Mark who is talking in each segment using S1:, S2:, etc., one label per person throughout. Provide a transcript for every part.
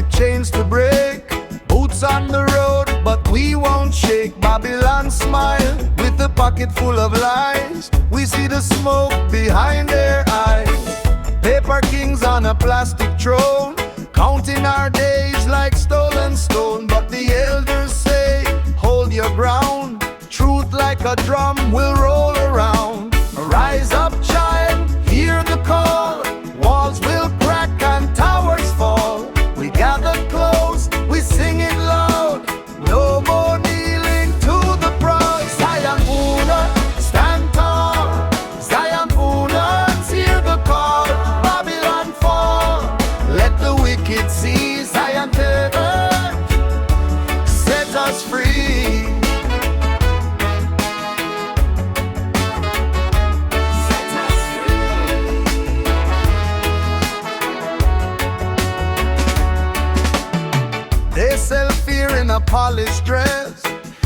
S1: chains to break, boots on the road, but we won't shake. Babylon smile with a pocket full of lies. We see the smoke behind their eyes. Paper kings on a plastic throne, counting our days like stolen stone. But the elders say, hold your ground. Truth like a drum will roll around. Rise up, child, hear the call. Walls will crack and towers fall. We gather close, we sing it loud. No more kneeling to the proud. Zion Una, stand tall. Zion Una, hear the call. Babylon fall, let the wicked see. Zion earth, set us free. They sell fear in a polished dress,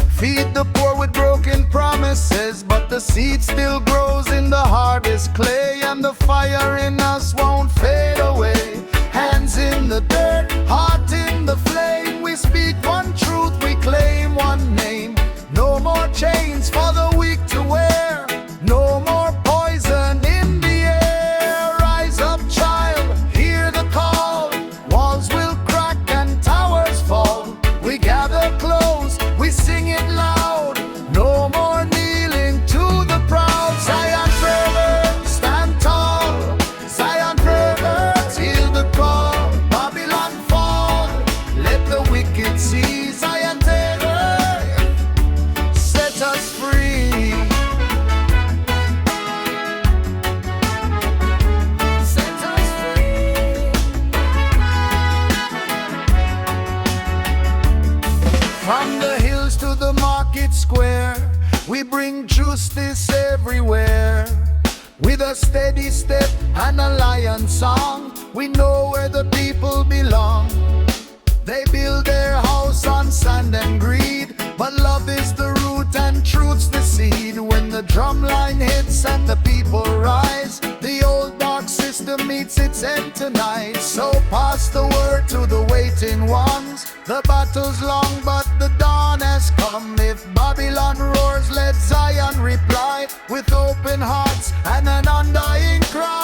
S1: feed the poor with broken promises. But the seed still grows in the hardest clay, and the fire in us won't fade away. Hands in the dirt, heart in the flame. We speak one truth, we claim one name. No more chains for the weak to wear. No more poison in the air. Rise up, child, hear the call. Walls will crack and towers fall. We gather close, we sing it loud. No more kneeling to the proud. Zion forever, stand tall. Zion forever, hear the call. Babylon fall, let the wicked see. Zion terror, set us free. Set us free. From the hills to the market square, we bring justice everywhere. With a steady step and a lion song, we know where the people belong. They build their house on sand and greed, but love is the root and truth's the seed. When the drum line hits and the people rise, the old dark system meets its end tonight. So pass the word to the waiting ones. The battle's long, but the dawn has come. If Babylon roars, let Zion reply with open hearts and an undying cry.